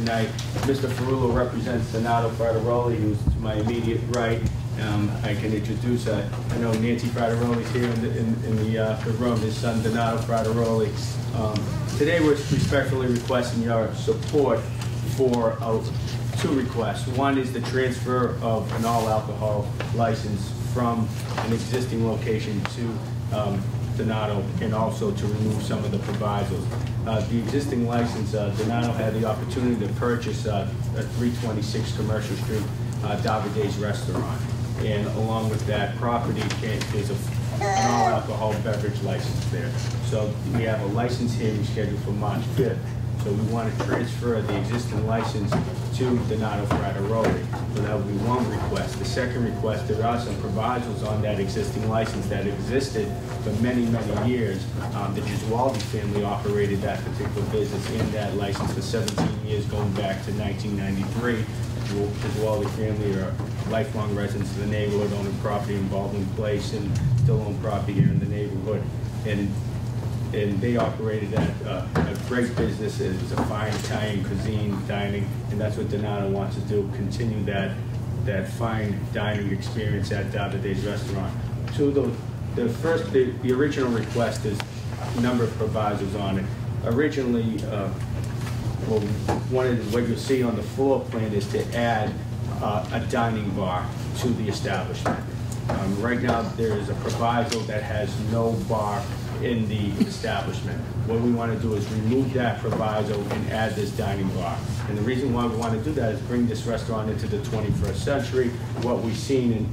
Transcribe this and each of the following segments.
tonight. Mr. Ferrulo represents Donato Frateroli, who's to my immediate right. I can introduce, I know Nancy Frateroli's here in the room, his son Donato Frateroli. Today we're respectfully requesting your support for two requests. One is the transfer of an all-alcohol license from an existing location to Donato, and also to remove some of the provisos. The existing license, Donato had the opportunity to purchase at 326 Commercial Street, Davide's Restaurant. And along with that property is an all-alcohol beverage license there. So we have a license hearing scheduled for March 5th. So we want to transfer the existing license to Donato Frateroli. So that would be one request. The second request, there are some provisos on that existing license that existed for many, many years. The Gesualdi family operated that particular business in that license for 17 years, going back to 1993. The Gesualdi family are lifelong residents of the neighborhood, owning property in Baldwin Place and still own property here in the neighborhood. And they operated a great business. It was a fine Italian cuisine dining, and that's what Donato wants to do, continue that fine dining experience at Davide's Restaurant. The original request is a number of provisos on it. Originally, what you'll see on the floor plan is to add a dining bar to the establishment. Right now, there is a proviso that has no bar in the establishment. What we want to do is remove that proviso and add this dining bar. And the reason why we want to do that is bring this restaurant into the 21st century. What we've seen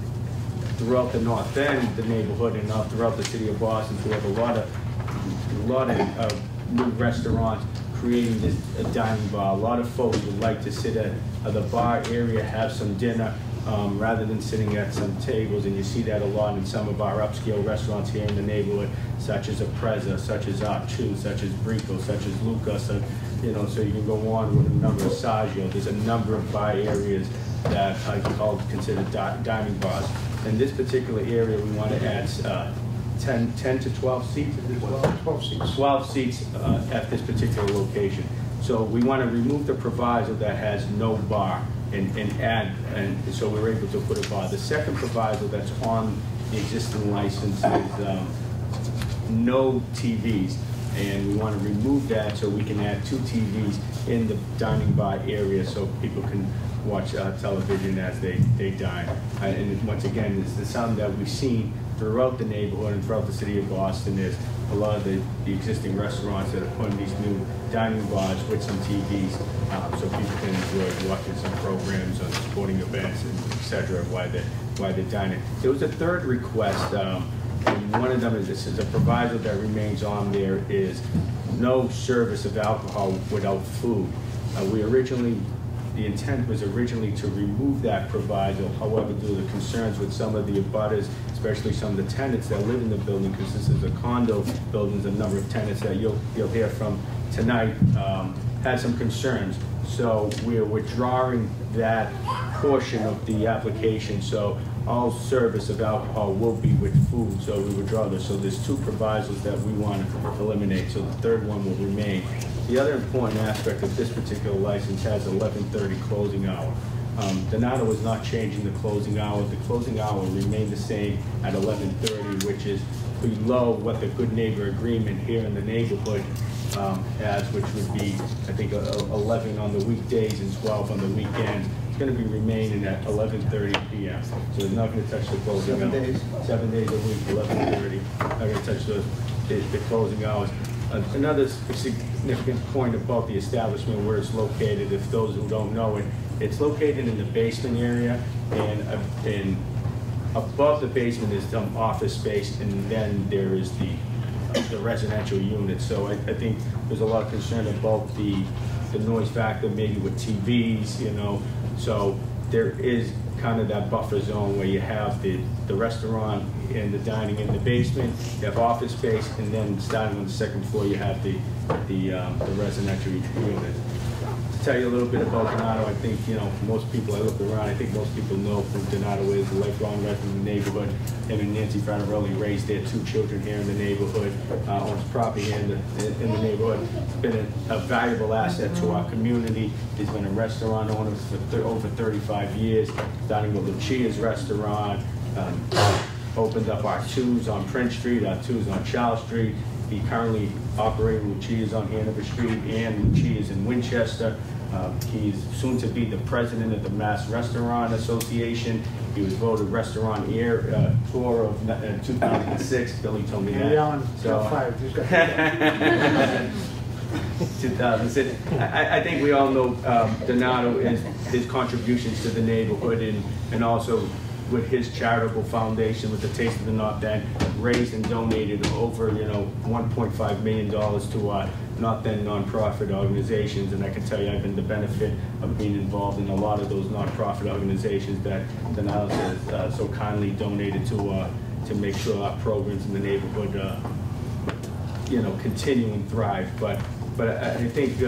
throughout the North End, the neighborhood, and throughout the city of Boston, we have a lot of new restaurants creating this dining bar. A lot of folks would like to sit at the bar area, have some dinner, rather than sitting at some tables, and you see that a lot in some of our upscale restaurants here in the neighborhood, such as Apreza, such as Archu, such as Brico, such as Luca, so you can go on with a number of Saggio. There's a number of bar areas that I consider dining bars. In this particular area, we want to add 10 to 12 seats. 12 seats. 12 seats at this particular location. So we want to remove the proviso that has no bar and so we're able to put a bar. The second proviso that's on the existing license is no TVs, and we want to remove that so we can add 2 TVs in the dining bar area so people can watch television as they dine. And once again, it's the sound that we've seen throughout the neighborhood and throughout the city of Boston. Is a lot of the existing restaurants that are putting these new dining bars with some TVs so people can enjoy watching some programs on sporting events and etc. while they're dining. There was a third request, and one of them is this is a proviso that remains on there is no service of alcohol without food. The intent was originally to remove that proviso. However, due to the concerns with some of the abutters, especially some of the tenants that live in the building, because this is a condo building, a number of tenants that you'll hear from tonight had some concerns. So we're withdrawing that portion of the application. So all service of alcohol will be with food. So we withdraw this. So there's 2 provisos that we want to eliminate. So the third one will remain. The other important aspect of this particular license has 11:30 closing hour. Donato is not changing the closing hour. The closing hour will remain the same at 11:30, which is below what the Good Neighbor Agreement here in the neighborhood has, which would be, I think, 11 on the weekdays and 12 on the weekends. It's going to be remaining at 11:30 p.m. So it's not going to touch the closing hours. 7 days. 7 days a week, 11:30. Not going to touch the closing hours. Another significant point about the establishment, where it's located, if those who don't know it, it's located in the basement area, and above the basement is some office space, and then there is the residential unit. So I think there's a lot of concern about the noise factor, maybe with TVs, So there is kind of that buffer zone where you have the restaurant and the dining in the basement, you have office space, and then starting on the second floor you have the residential unit. To tell you a little bit about Donato, I think, most people, I looked around, I think most people know who Donato is, a lifelong resident of the neighborhood. Him and Nancy Fraterelli raised their 2 children here in the neighborhood, owns property here in the neighborhood. He's been a valuable asset to our community. He's been a restaurant owner for over 35 years, starting with Lucia's Restaurant, opened up our 2s on Prince Street, our 2s on Charles Street. He currently operating Lucia's on Hanover Street and Lucia's in Winchester. He's soon to be the president of the Mass Restaurant Association. He was voted Restaurant Air Tour of 2006. Billy told me that. So, 2006. I think we all know Donato and his contributions to the neighborhood, and also with his charitable foundation, with the Taste of the North End, raised and donated over $1.5 million to our North End nonprofit organizations. And I can tell you, I've been the benefit of being involved in a lot of those nonprofit organizations that Donato has so kindly donated to make sure our programs in the neighborhood continue and thrive. But I think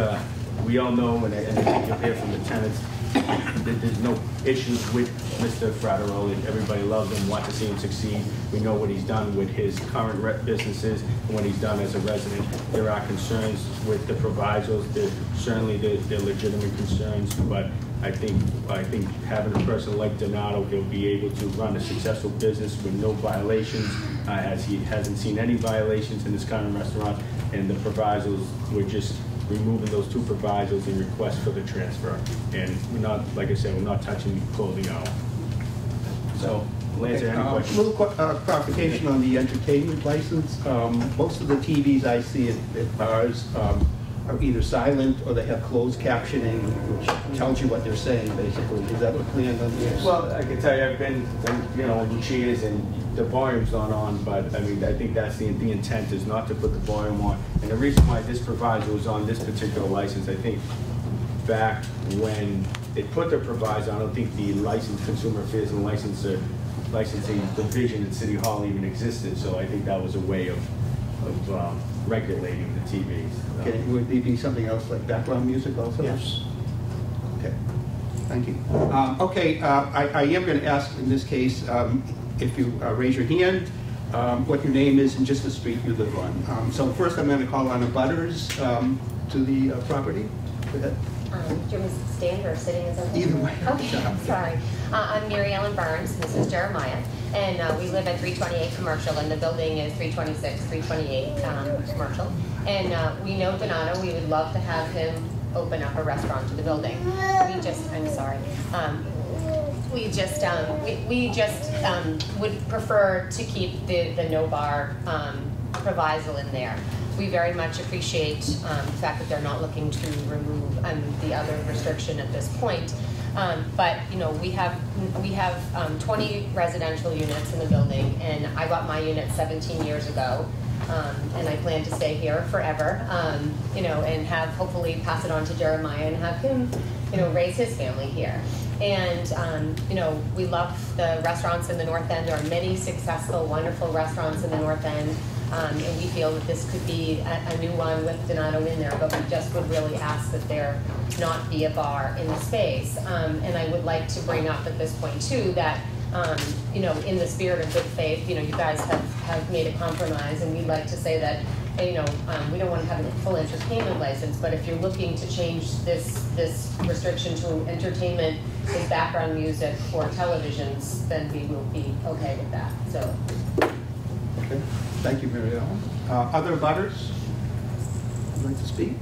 we all know, and I think you'll hear from the tenants, that there's no issues with Mr. Fraterelli. Everybody loves him, want to see him succeed. We know what he's done with his current businesses and what he's done as a resident. There are concerns with the provisos. Certainly they're legitimate concerns, but I think having a person like Donato, he'll be able to run a successful business with no violations, as he hasn't seen any violations in his current restaurant. And the provisos, we're just removing those 2 provisos and requests for the transfer. And we're not, like I said, we're not touching the clothing hour. So, we'll answer any questions. A little clarification on the entertainment license. Most of the TVs I see at bars are either silent or they have closed captioning, which tells you what they're saying, basically. Is that what planned on this? Well, I can tell you, I've been, Lucia's, and the volume's not on, but I mean, I think that's the intent, is not to put the volume on. And the reason why this proviso was on this particular license, I think back when they put the proviso, I don't think the licensed consumer affairs and licensing division at City Hall even existed. So I think that was a way of regulating the TVs. Okay, would there be something else like background music also? Yes. Okay, thank you. I am going to ask in this case, if you raise your hand, what your name is and just the street you live on. So first I'm going to call on abutters to the property. Go ahead. Do you want me to stand or sitting? Is that Either way. Okay, sorry. I'm Mary Ellen Burns. This is Jeremiah. And we live at 328 Commercial, and the building is 326, 328 Commercial. And we know Donato. We would love to have him open up a restaurant to the building. I'm sorry. We just would prefer to keep the no bar proviso in there. We very much appreciate the fact that they're not looking to remove the other restriction at this point. But we have 20 residential units in the building, and I got my unit 17 years ago, and I plan to stay here forever. And have hopefully pass it on to Jeremiah and have him, raise his family here. And we love the restaurants in the North End. There are many successful, wonderful restaurants in the North End. And we feel that this could be a new one with Donato in there, but we just would really ask that there not be a bar in the space. And I would like to bring up at this point too that, in the spirit of good faith, you guys have made a compromise, and we'd like to say that, we don't want to have a full entertainment license, but if you're looking to change this restriction to entertainment with background music for televisions, then we will be okay with that. So. Okay. Thank you, Mary Ellen. Other butters would like to speak?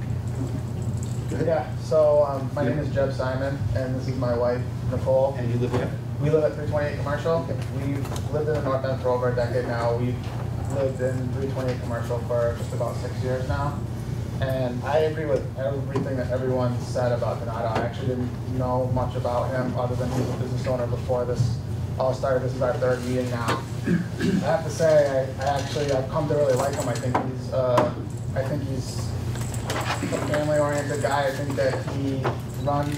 Go ahead. Yeah, so my name is Jeb Simon, and this is my wife, Nicole. And you live where? We live at 328 Commercial. Okay. We've lived in the North End for over a decade now. We've lived in 328 Commercial for just about 6 years now. And I agree with everything that everyone said about Donato. I actually didn't know much about him other than he was a business owner before this all started. This is our 3rd meeting now. I have to say, I've come to really like him. I think he's a family-oriented guy. I think that he runs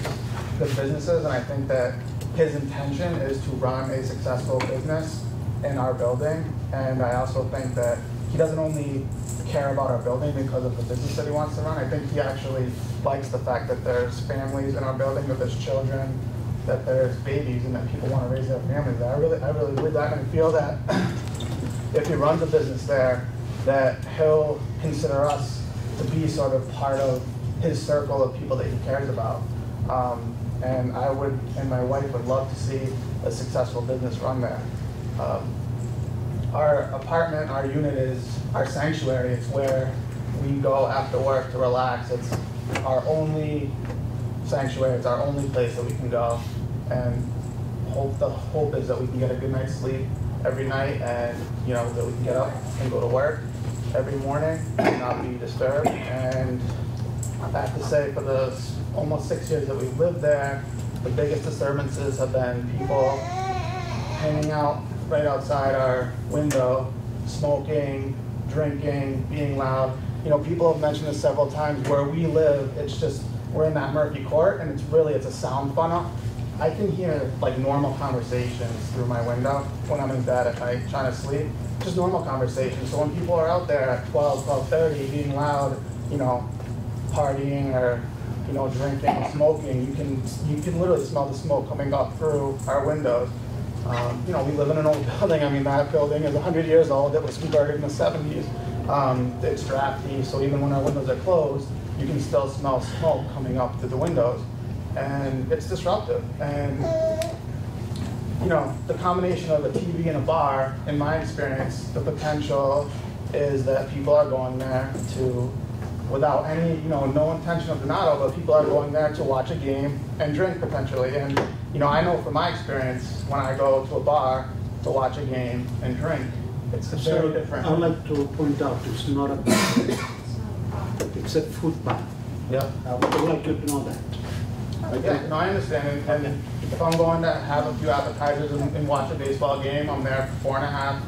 good businesses, and I think that his intention is to run a successful business in our building. And I also think that he doesn't only care about our building because of the business that he wants to run. I think he actually likes the fact that there's families in our building, that there's children, that there's babies, and that people want to raise their families there. I really believe that, and feel that if he runs a business there, that he'll consider us to be sort of part of his circle of people that he cares about. And I would, and my wife would love to see a successful business run there. Our apartment, our unit is our sanctuary. It's where we go after work to relax. It's our only sanctuary. It's our only place that we can go. And the hope is that we can get a good night's sleep every night, and that we can get up and go to work every morning and not be disturbed. And I have to say, for the almost 6 years that we've lived there, the biggest disturbances have been people hanging out right outside our window, smoking, drinking, being loud. People have mentioned this several times. Where we live, it's just, we're in that murky court, and it's a sound funnel. I can hear like normal conversations through my window when I'm in bed at night trying to sleep. Just normal conversations. So when people are out there at 12, 12:30 being loud, partying or drinking, smoking, you can literally smell the smoke coming up through our windows. We live in an old building. I mean, that building is 100 years old. It was converted in the 70s. It's drafty, so even when our windows are closed, you can still smell smoke coming up through the windows. And it's disruptive. And, the combination of a TV and a bar, in my experience, the potential is that people are going there to, without any, no intention of Donato, but people are going there to watch a game and drink potentially. And, I know from my experience, when I go to a bar to watch a game and drink, it's very different. I'd like to point out it's not a bar. It's a food bar. Yeah. I would like you to know that. Yeah, no, I understand. And if I'm going to have a few appetizers and watch a baseball game, I'm there for 4.5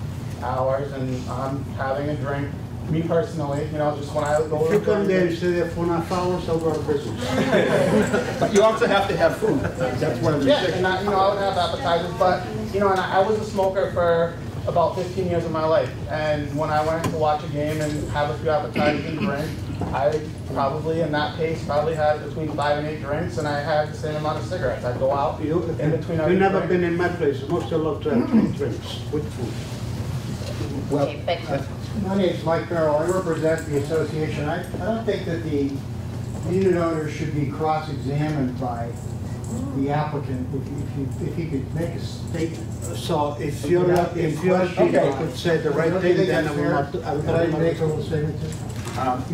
hours and I'm having a drink. Me personally, just when I go If you come there and stay there for 4.5 hours, I'll go to business. But you also have to have food. That's one of the restrictions. And I would have appetizers, but and I was a smoker for about 15 years of my life. And when I went to watch a game and have a few appetizers and drink, I probably, in that pace, had between 5 and 8 drinks, and I had the same amount of cigarettes. I'd go out in between every You've never drink. been in my place. Most of love to have 3 drinks with food. Well, Okay, thank you. My name is Mike Merrill. I represent the association. I don't think that the unit owner should be cross-examined by the applicant if he could make a statement. So if you're could say the right thing, then I will not. Can I make a little statement too?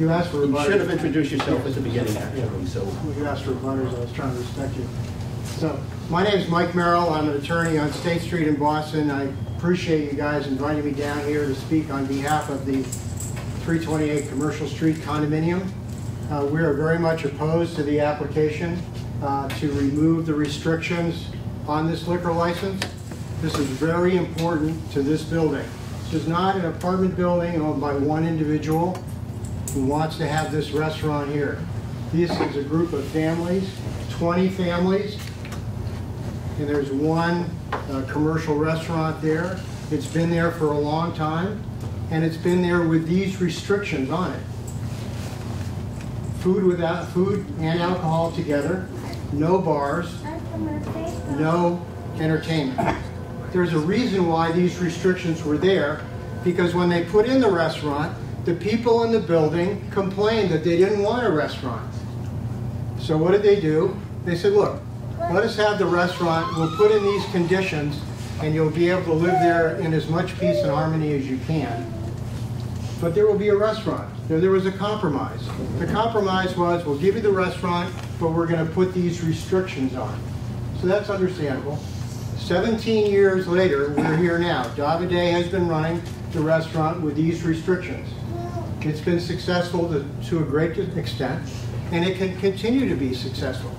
You asked for you rebutters. should have introduced yourself at the beginning, actually. So You asked for rebutters. I was trying to respect you. So my name is Mike Merrill. I'm an attorney on State Street in Boston. I appreciate you guys inviting me down here to speak on behalf of the 328 Commercial Street condominium. We are very much opposed to the application to remove the restrictions on this liquor license. This is very important to this building. This is not an apartment building owned by one individual who wants to have this restaurant here. This is a group of families, 20 families, and there's one commercial restaurant there. It's been there for a long time, and it's been there with these restrictions on it. Food and alcohol together, no bars, no entertainment. There's a reason why these restrictions were there, because when they put in the restaurant, the people in the building complained that they didn't want a restaurant. So what did they do? They said, look, let us have the restaurant, we'll put in these conditions, and you'll be able to live there in as much peace and harmony as you can. But there will be a restaurant. There was a compromise. The compromise was, we'll give you the restaurant, but we're going to put these restrictions on. So that's understandable. 17 years later, we're here now. Davide has been running the restaurant with these restrictions. It's been successful to a great extent, and it can continue to be successful.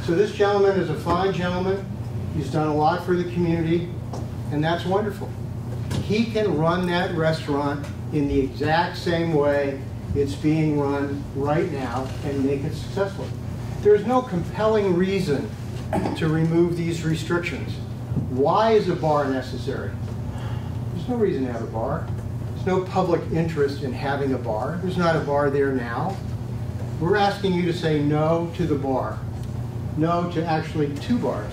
So this gentleman is a fine gentleman. He's done a lot for the community, and that's wonderful. He can run that restaurant in the exact same way it's being run right now and make it successful. There's no compelling reason to remove these restrictions. Why is a bar necessary? There's no reason to have a bar. There's no public interest in having a bar. There's not a bar there now. We're asking you to say no to the bar. No to actually 2 bars.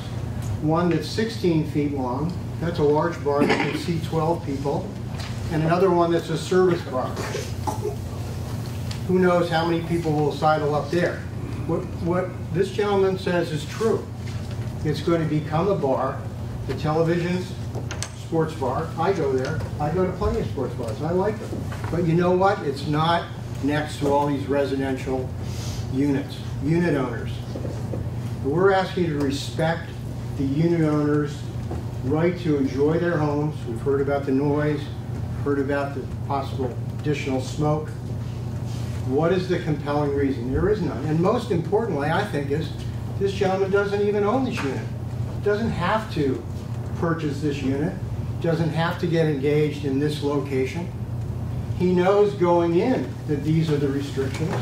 One that's 16 feet long, that's a large bar that can seat 12 people, and another one that's a service bar. Who knows how many people will sidle up there. What this gentleman says is true. It's going to become a bar. The television's sports bar. I go there. I go to plenty of sports bars. I like them. But you know what? It's not next to all these residential units, unit owners. We're asking you to respect the unit owners' right to enjoy their homes. We've heard about the noise, heard about the possible additional smoke. What is the compelling reason? There is none. And most importantly, I think, is this gentleman doesn't even own this unit. Doesn't have to purchase this unit. Doesn't have to get engaged in this location. He knows going in that these are the restrictions,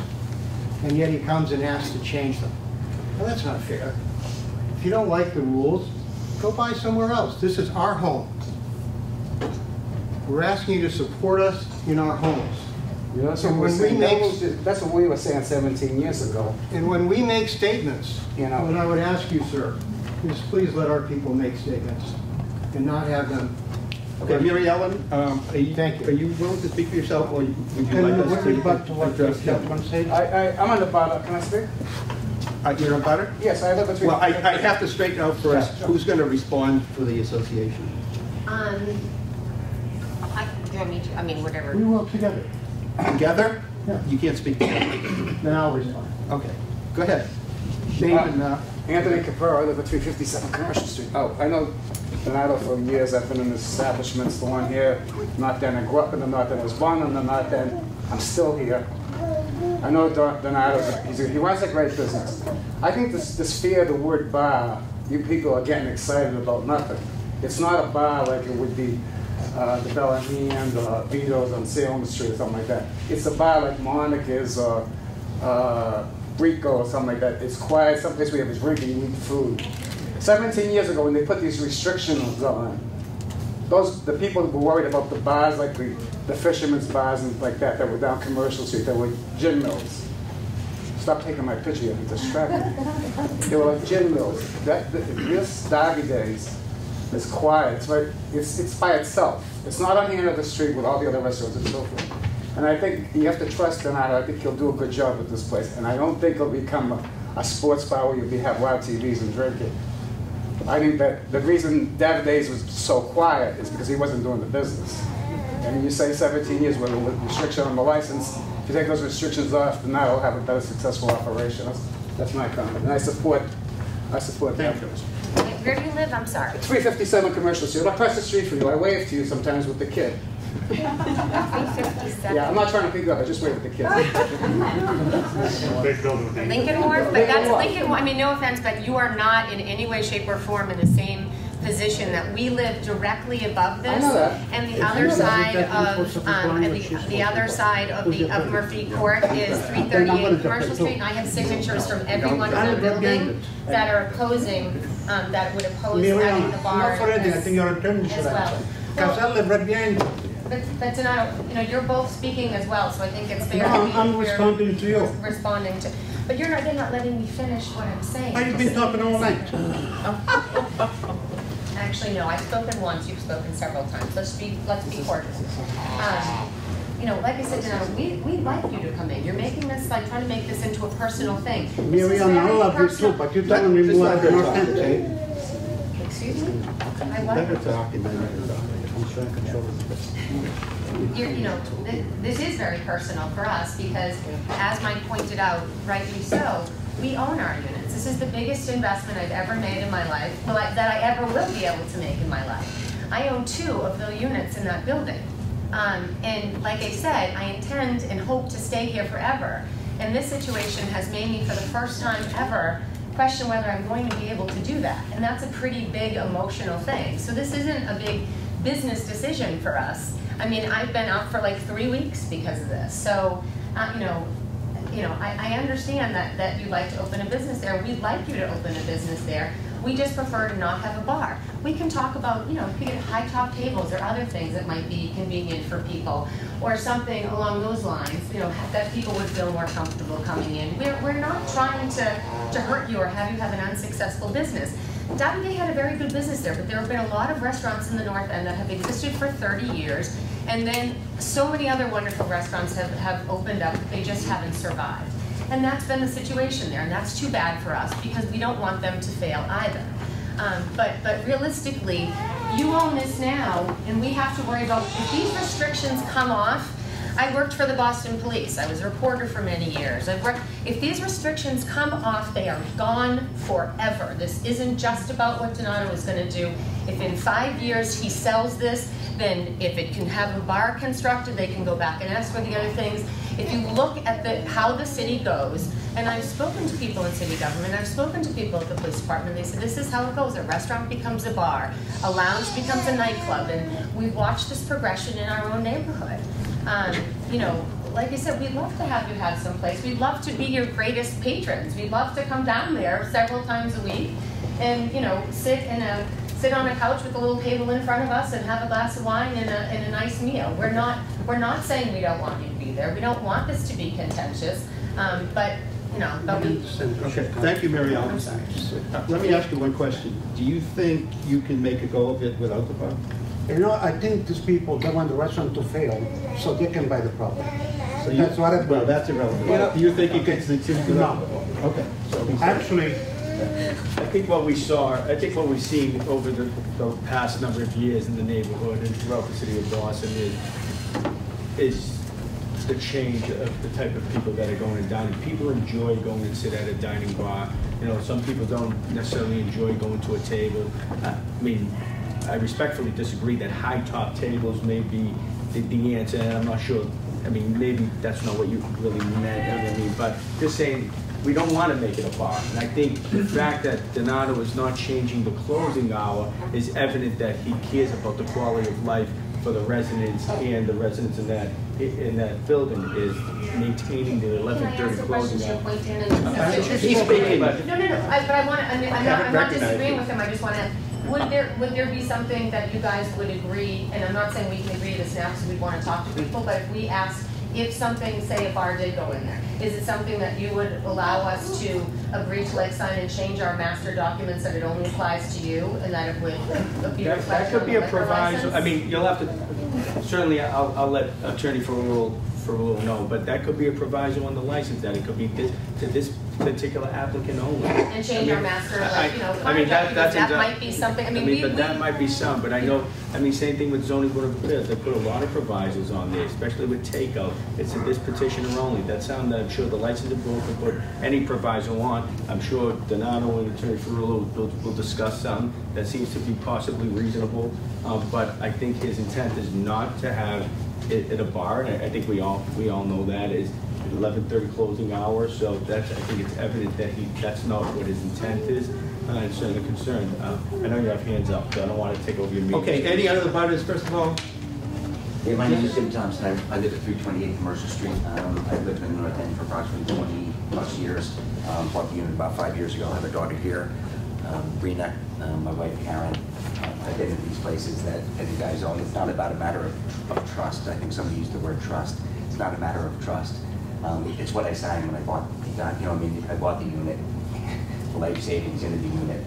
and yet he comes and asks to change them. Well, that's not fair. If you don't like the rules, go buy somewhere else. This is our home. We're asking you to support us in our homes. You know, so And we're when we saying, make, that's what we were saying 17 years ago. and when we make statements, You know. what I would ask you, sir, is please let our people make statements and not have them. Okay, Mary Ellen, Thank you. are you willing to speak for yourself, or would you like And us what to about what address the him? gentleman said? I'm on the bottom. Can I speak? You're a butter? Yes, I live between. Well, I have to straighten out first, Yeah, sure. who's going to respond for the association? Do you want me to, I mean, whatever. We will together. Together? Yeah. You can't speak together. Then I'll respond. Okay, go ahead. Name and, Anthony Capero, I live at 357 Commercial Street. Oh, I know Donato for years. I've been in this establishments, the one here, not then. I grew up in the North End, was born in the North End. I'm still here. I know Donato, he runs a great business. I think this fear of the word bar, you people are getting excited about nothing. It's not a bar like it would be the Bell and Hand or Vito's on Salem Street or something like that. It's a bar like Monica's or Rico or something like that. It's quiet, someplace where you have a drink and you eat food. 17 years ago when they put these restrictions on, the people who were worried about the bars like the fishermen's bars and like that were down Commercial Street, that were gin mills. Stop taking my picture, you're distracting. They were like gin mills. This Davide's is quiet. It's by itself. It's not on the end of the street with all the other restaurants and so forth. And I think you have to trust Donato. I think he'll do a good job with this place. And I don't think it'll become a sports bar where you'll have loud TVs and drinking. I think that the reason Davide's was so quiet is because he wasn't doing the business. And you say 17 years with a restriction on the license, if you take those restrictions off, then now will have a better successful operation. That's my comment. And I support that. Where do you live? I'm sorry. 357 Commercial Street. Across the street from you. I wave to you sometimes with the kid. 357. Yeah, I'm not trying to pick you up. I just wave at the kids. Lincoln Wharf, but that's Lincoln. I mean, no offense, but you are not in any way, shape, or form in the same position that we live directly above this. I know that. And the other side of the other side of Murphy Court is 338 Commercial Street, and I have signatures from everyone in the building that are opposing, that would oppose having the bar Not for anything, I think your attorney should as well. answer. Because I live right behind you. But Donato, you're both speaking as well, so I think it's fair. No, I'm you're responding to you. Responding to, but you're not letting me finish what I'm saying. I've been talking all night. Actually, no, I've spoken once, you've spoken several times. Let's be cordial. Like I said, Donato, we'd like you to come in. You're making this, like, trying to make this into a personal thing. Maybe I love you too, but you're telling me more than your friend. Excuse me? I what? Better talk and then I'm trying to control This is very personal for us because, as Mike pointed out, rightly so, we own our units. This is the biggest investment I've ever made in my life, that I ever will be able to make in my life. I own 2 of the units in that building. And like I said, I intend and hope to stay here forever. And this situation has made me, for the first time ever, question whether I'm going to be able to do that. And that's a pretty big emotional thing. So this isn't a big business decision for us. I mean, I've been out for like 3 weeks because of this. So, I understand that you'd like to open a business there. We'd like you to open a business there. We just prefer to not have a bar. We can talk about, you could get high top tables or other things that might be convenient for people, or something along those lines, that people would feel more comfortable coming in. We're not trying to hurt you or have you have an unsuccessful business. Davide had a very good business there, but there have been a lot of restaurants in the North End that have existed for 30 years, and then so many other wonderful restaurants have opened up, they just haven't survived. And that's been the situation there, and that's too bad for us because we don't want them to fail either. But realistically, you own this now, and we have to worry about if these restrictions come off. I worked for the Boston Police. I was a reporter for many years. If these restrictions come off, they are gone forever. This isn't just about what Donato is going to do. If in 5 years he sells this, then if it can have a bar constructed, they can go back and ask for the other things. If you look at how the city goes, and I've spoken to people in city government, I've spoken to people at the police department, they said this is how it goes. A restaurant becomes a bar, a lounge becomes a nightclub, and we've watched this progression in our own neighborhood. Like I said, we'd love to have you have some place. We'd love to be your greatest patrons. We'd love to come down there several times a week and, sit on a couch with a little table in front of us and have a glass of wine and a nice meal. We're not saying we don't want you to be there. We don't want this to be contentious, but we. Okay, thank you, Mary Ellen. I'm sorry. Let me ask you one question. Do you think you can make a go of it without the bar? I think these people, they want the restaurant to fail so they can buy the property. So That's what I Well, that's irrelevant. You know- Do you think you can succeed without the bar? Okay. So Actually, I think what we've seen over the past number of years in the neighborhood and throughout the city of Boston is the change of the type of people that are going and dining. People enjoy going and sit at a dining bar. Some people don't necessarily enjoy going to a table. I respectfully disagree that high top tables may be the answer, and I'm not sure. Maybe that's not what you really meant. But just saying, we don't want to make it a bar. And I think the fact that Donato is not changing the closing hour is evident that he cares about the quality of life for the residents, and the residents in that building is maintaining the 11:30 closing hour. He's speaking. No. But I want to. I'm not disagreeing with him. I just want to. Would there be something that you guys would agree? And I'm not saying we can agree to this now because we want to talk to people. But if we ask, if something, say a bar did go in there, is it something that you would allow us to agree to sign and change our master documents that it only applies to you, and that it would be reflected That could on be the a liquor proviso. license? You'll have to, certainly I'll let Attorney Ferrul know, but that could be a proviso on the license, that it could be to this particular applicant only. And change our master, contract, because that might be something, that might be some, but I know, same thing with zoning board of appeals, they put a lot of provisos on there, especially with takeout. It's to this petitioner only. That's something that I'm sure the licensing board can put any proviso on. I'm sure Donato and Attorney Ferrul will discuss something that seems to be possibly reasonable, but I think his intent is not to have it at a bar, and I think we all know that is 11:30 closing hour, so I think it's evident that that's not what his intent is, and certainly concerned. I know you have hands up, so I don't want to take over your meeting. Okay, any other butters, first of all? Yeah, my name is Tim Thompson. I live at 328 Commercial Street. I've lived in the North End for approximately 20 plus years. Bought the unit about 5 years ago. I have a daughter here, Brina, my wife Karen. I've been in these places that you guys own. It's not about a matter of trust. I think somebody used the word trust. It's not a matter of trust. It's what I signed when I bought I bought the unit, the life savings into the unit.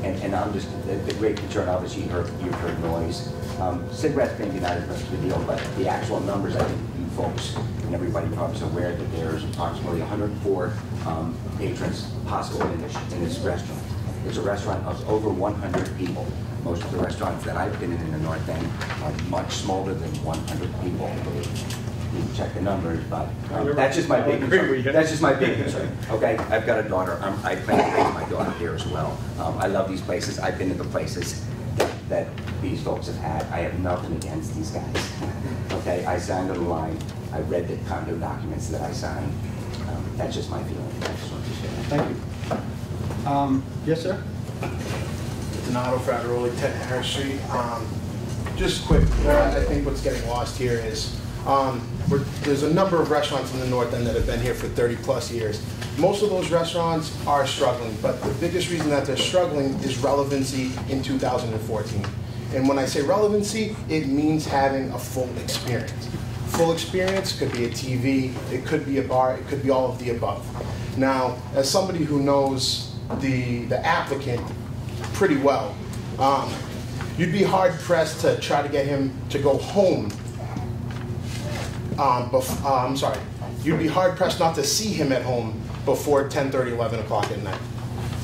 And I'm just, the great concern, obviously you've heard noise. Cigarettes maybe not as much of a deal, but the actual numbers, I think you folks and everybody probably is aware that there's approximately 104 patrons possible in this restaurant. It's a restaurant of over 100 people. Most of the restaurants that I've been in the North End are much smaller than 100 people. You can check the numbers, but that's just my big concern. That's just my big concern. Okay, I've got a daughter. I plan to raise my daughter here as well. I love these places. I've been to the places that these folks have had. I have nothing against these guys. Okay, I signed on the line. I read the condo documents that I signed. That's just my feeling. I just want to share that. Thank you. Yes, sir? Donato Frateroli, 10 Harris Street. Just quick, I think what's getting lost here is There's a number of restaurants in the North End that have been here for 30+ years. Most of those restaurants are struggling, but the biggest reason that they're struggling is relevancy in 2014. And when I say relevancy, it means having a full experience. Full experience could be a TV, it could be a bar, it could be all of the above. Now, as somebody who knows the applicant pretty well, you'd be hard pressed to try to get him to go home. I'm sorry, you'd be hard pressed not to see him at home before 10:30, 11 o'clock at night.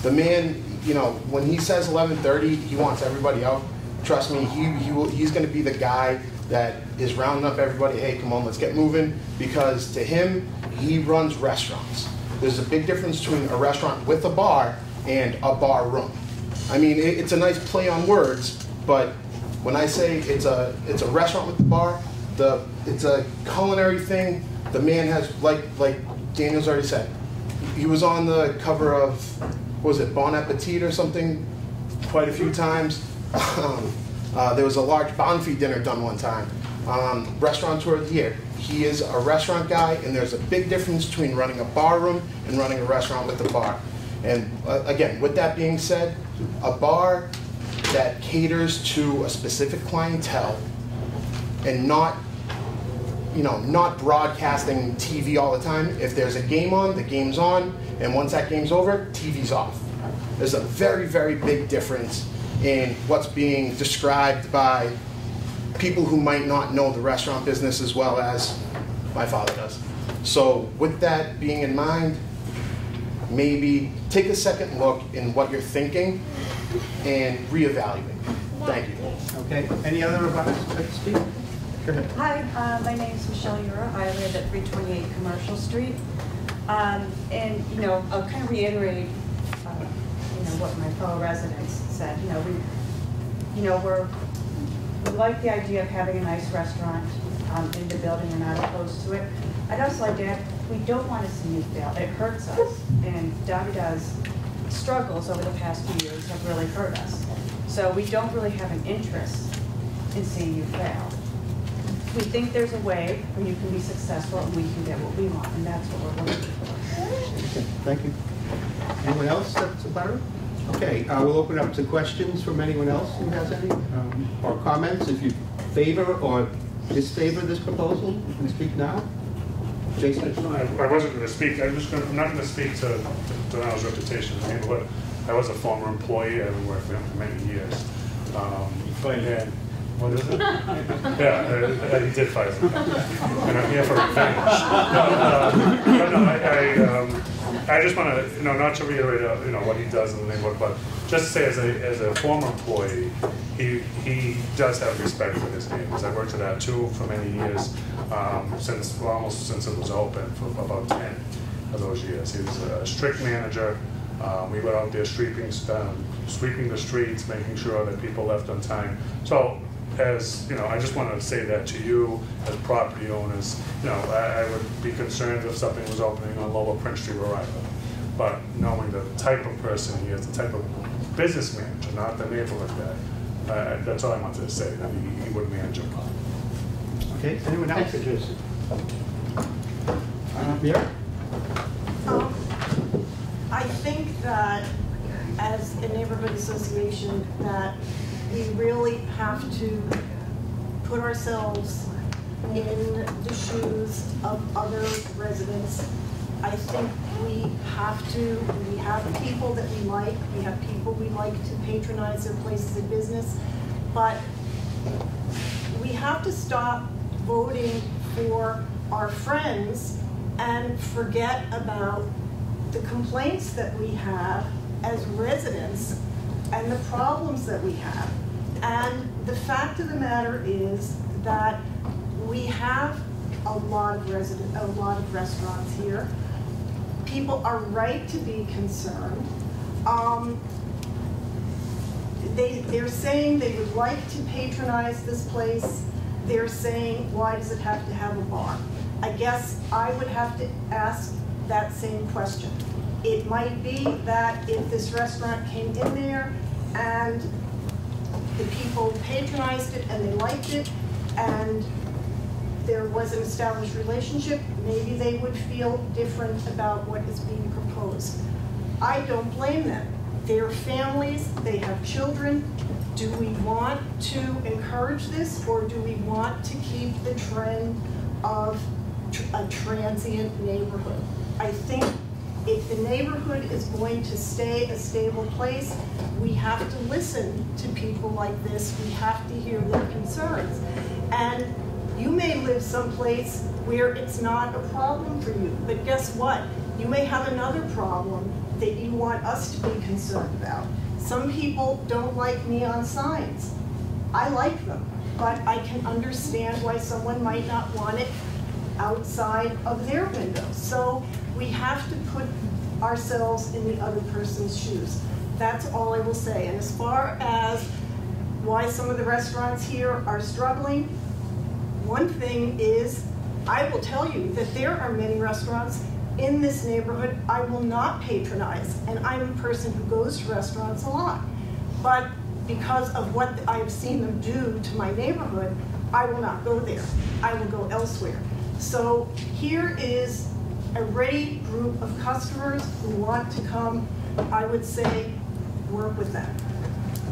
The man, you know, when he says 11:30, he wants everybody out. Trust me, he's going to be the guy that is rounding up everybody. Hey, come on, let's get moving. Because to him, he runs restaurants. There's a big difference between a restaurant with a bar and a bar room. I mean, it's a nice play on words, but when I say it's a restaurant with the bar, it's a culinary thing. The man has, like Daniel's already said, he was on the cover of, what was it, Bon Appetit or something, quite a few times. There was a large Bonfy dinner done one time. Restaurateur of the year. He is a restaurant guy, and there's a big difference between running a bar room and running a restaurant with a bar. And again, with that being said, a bar that caters to a specific clientele and not, you know, not broadcasting TV all the time. If there's a game on, the game's on, and once that game's over, TV's off. There's a very, very big difference in what's being described by people who might not know the restaurant business as well as my father does. So with that being in mind, maybe take a second look in what you're thinking and reevaluate. Thank you. Okay, any other rebuttals like to speak? Go ahead. Hi, my name is Michelle Ura. I live at 328 Commercial Street. And, you know, I'll kind of reiterate, what my fellow residents said. We like the idea of having a nice restaurant in the building. We're not opposed to it. I'd also like to add, we don't want to see you fail. It hurts us. And Davide's struggles over the past few years have really hurt us. So we don't really have an interest in seeing you fail. We think there's a way where you can be successful and we can get what we want, and that's what we're looking for. Okay, thank you. Anyone else that's about it? Okay, we'll open up to questions from anyone else who has any, or comments. If you favor or disfavor this proposal, you can speak now. Jason? I wasn't going to speak. I'm not going to speak to Donald's reputation in the neighborhood. I was a former employee. I worked for him for many years. And what is it? Yeah, he did fire me. And I'm here for revenge. I just want to, not to reiterate, what he does in the neighborhood, but just to say, as a former employee, he does have respect for his neighbors. I worked at that too for many years, almost since it was open, for about 10 of those years. He was a strict manager. We were out there sweeping the streets, making sure that people left on time. So, I just want to say that to you as property owners. I would be concerned if something was opening on Lower Prince Street where I live. But knowing the type of person he is, the type of business manager, not the neighborhood guy, that's all I wanted to say, that he would manage him. Okay, anyone else? Mira? I think that as a neighborhood association that we really have to put ourselves in the shoes of other residents. I think we have people that we like, we have people we like to patronize their places of business, but we have to stop voting for our friends and forget about the complaints that we have as residents and the problems that we have. And the fact of the matter is that we have a lot of restaurants here. People are right to be concerned. They're saying they would like to patronize this place. They're saying, why does it have to have a bar? I guess I would have to ask that same question. It might be that if this restaurant came in there and the people patronized it and they liked it, and there was an established relationship, maybe they would feel different about what is being proposed. I don't blame them. They're families, they have children. Do we want to encourage this, or do we want to keep the trend of a transient neighborhood? I think if the neighborhood is going to stay a stable place, we have to listen to people like this. We have to hear their concerns. And you may live someplace where it's not a problem for you, but guess what? You may have another problem that you want us to be concerned about. Some people don't like neon signs. I like them, but I can understand why someone might not want it outside of their window. So we have to put ourselves in the other person's shoes. That's all I will say. And as far as why some of the restaurants here are struggling, one thing is, I will tell you that there are many restaurants in this neighborhood I will not patronize, and I'm a person who goes to restaurants a lot. But because of what I've seen them do to my neighborhood, I will not go there. I will go elsewhere. So here is a ready group of customers who want to come. I would say work with them.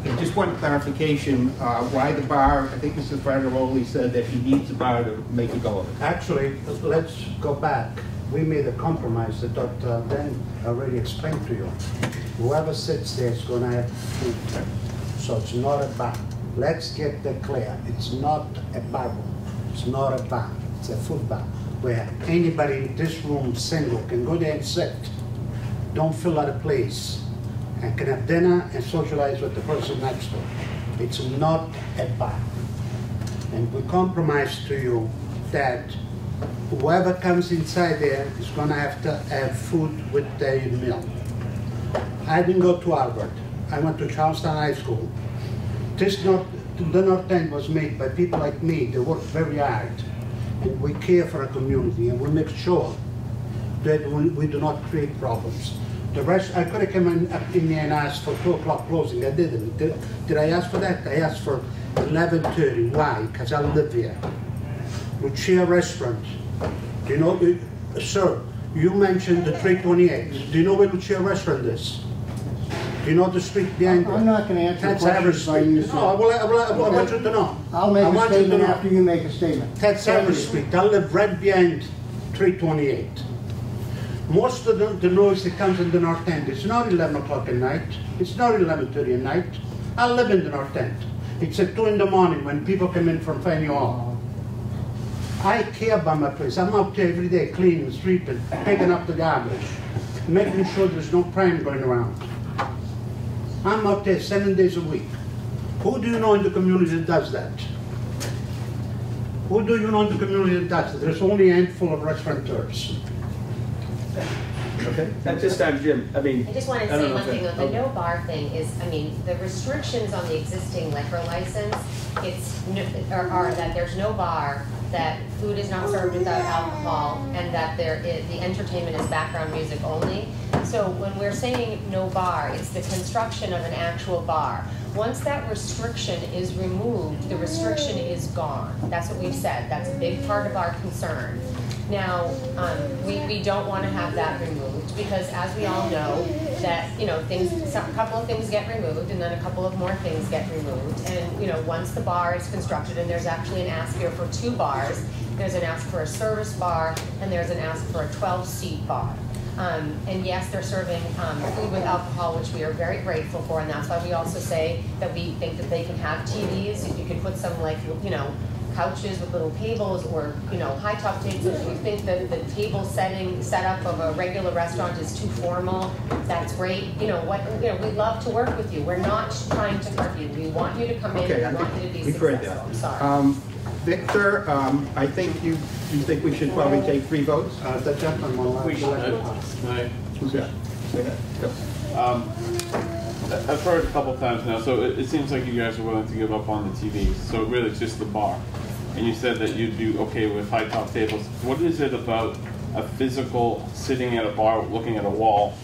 Okay, just one clarification, why the bar? I think Mr. Fragaroli said that he needs a bar to make it go. Actually, let's go back. We made a compromise that Dr. Dan already explained to you. Whoever sits there is going to have food. So it's not a bar. Let's get that clear. It's not a bar room. It's not a bar. It's a food bar where anybody in this room single can go there and sit. Don't fill out a place and can have dinner and socialize with the person next door. It's not a bar. And we compromise to you that whoever comes inside there is going to have food with their meal. I didn't go to Harvard. I went to Charlestown High School. The North End was made by people like me. They work very hard. And we care for our community, and we make sure that we do not create problems. The rest, I could have come in here and asked for 2 o'clock closing. I didn't. Did I ask for that? I asked for 11:30. Why? Because I live here. Lucia Restaurant. Do you know, sir, you mentioned the 328. Do you know where Lucia Restaurant is? Do you know the street behind it? I'm not going to answer That's questions by you, No, sir. I want you to know. I'll make I a want you to statement know. after you make a statement. That's Thank Average you. Street. I live right behind 328. Most of the noise that comes in the North End, it's not 11 o'clock at night. It's not 11:30 at night. I live in the North End. It's at 2 in the morning when people come in from Faneuil Hall. I care about my place. I'm out there every day cleaning, sweeping, picking up the garbage, making sure there's no crime going around. I'm out there 7 days a week. Who do you know in the community that does that? Who do you know in the community that does that? There's only a handful of restaurateurs. Okay. At this time, Jim, I mean. I just want to I don't say know one if thing, it- the no bar thing is, I mean, the restrictions on the existing liquor license, are that there's no bar, that food is not served without alcohol, and that the entertainment is background music only. So when we're saying no bar, it's the construction of an actual bar. Once that restriction is removed, the restriction is gone. That's what we've said. That's a big part of our concern. Now, we don't want to have that removed because, as we all know, that a couple of things get removed and then a couple of more things get removed. And once the bar is constructed, and there's actually an ask here for 2 bars. There's an ask for a service bar and there's an ask for a 12-seat bar. And yes, they're serving food with alcohol, which we are very grateful for, and that's why we also say that we think that they can have TVs. If you could put some couches with little tables or high top tables. If you think that the table setup of a regular restaurant is too formal, that's great. We'd love to work with you. We're not trying to hurt you. We want you to come in. Okay, We want you to be we've heard successful. that. I'm sorry. Victor, I think you think we should probably take 3 votes? The gentleman will We should. Who's that? I've heard a couple times now, so it seems like you guys are willing to give up on the TVs, so really it's just the bar. And you said that you'd be okay with high top tables. What is it about a physical sitting at a bar looking at a wall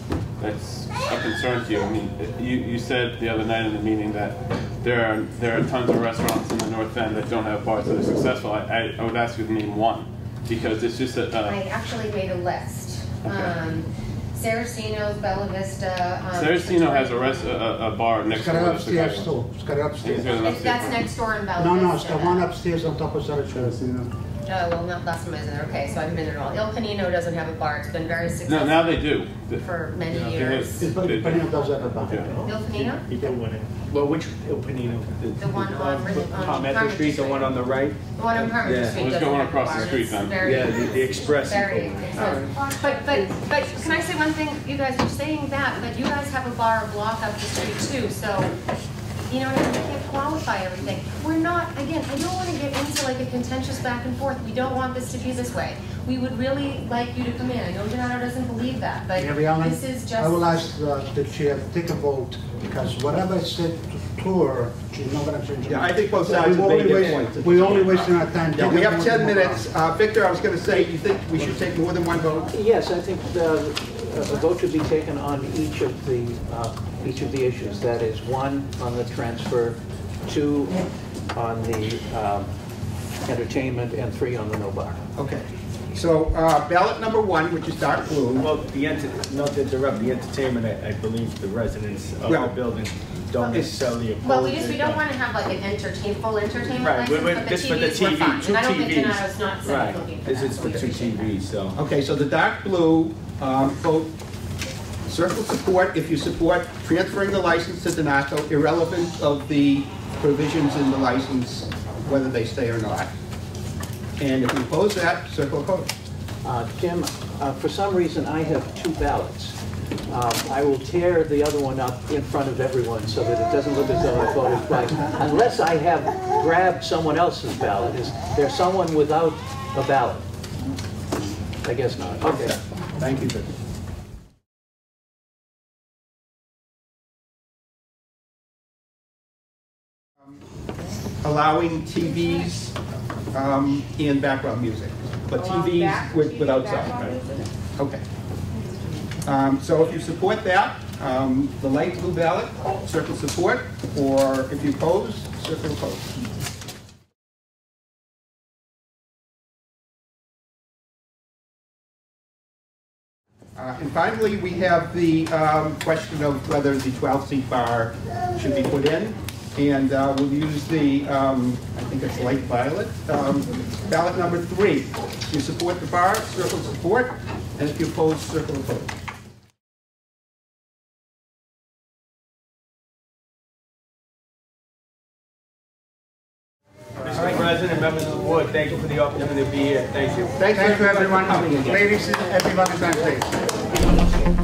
that's a concern to you? I mean, you said the other night in the meeting that there are tons of restaurants in the North End that don't have bars that are successful. I would ask you to name one, because it's just I actually made a list. Okay. Saraceno's, Bella Vista. Saraceno has a bar next It's door. got it that's the upstairs guy- too. It's got it upstairs. That's next door in Bella No, Vista. no, it's the one upstairs on top of Saraceno. Oh, well, not last time I was in there. Okay, so I haven't been there at all. Il Panino doesn't have a bar. It's been very successful. No, now they do. For many Yeah, they years. have- But Panino does have a bar. Yeah. Il Panino? He put one in. Well, which Il Panino? The one on Parmenter Street, the one on the right? The one on Parmenter Yeah. Street Let's doesn't go one have a across the bar. street It's then. very- Yeah, the Express. Very expensive. But can I say one thing? You guys are saying that, but you guys have a bar a block up the street too, so, you know what I mean? We can't qualify everything. We're not, again, I don't want to get into like a contentious back and forth. We don't want this to be this way. We would really like you to come in. I know Donato doesn't believe that, but Mary Ellen, this is I will just, ask the chair to take a vote, because whatever I said to her, she's not gonna change it. Yeah, I think both sides have made their points. We're only wasting our time. Yeah, we have 10 minutes. Victor, I was going to say, you think we should take more than one vote? Yes, I think a vote should be taken on each of the issues. That is, 1 on the transfer, 2 on the entertainment, and 3 on the no bar. Okay. So ballot number 1, which is dark blue. Well, not to interrupt, the entertainment, I believe the residents of the Well, building don't necessarily oppose well, we it, don't but- want to have like an full entertainment Right, license, but but the this for the TVs were TV, fine. two And I don't think TVs. Donato's not saying Right, looking for this that. is for 2 TVs, so. Okay, so the dark blue, vote circle support if you support transferring the license to Donato, irrelevant of the provisions in the license, whether they stay or not. And if you oppose that, circle opposed. Jim, for some reason, I have 2 ballots. I will tear the other one up in front of everyone so that it doesn't look as though I voted twice, unless I have grabbed someone else's ballot. Is there someone without a ballot? I guess not. Okay. Thank you, Victor. Allowing TVs and background music, but TVs without sound, right? Okay. So if you support that, the light blue ballot, circle support, or if you oppose, circle oppose. And finally, we have the question of whether the 12-seat bar should be put in. And we'll use the, I think it's light violet, ballot number 3. If you support the bar, circle support, and if you oppose, circle oppose. Mr. President, members of the board, thank you for the opportunity to be here. Thank you. Thank you, everyone. Ladies and everyone, thank you.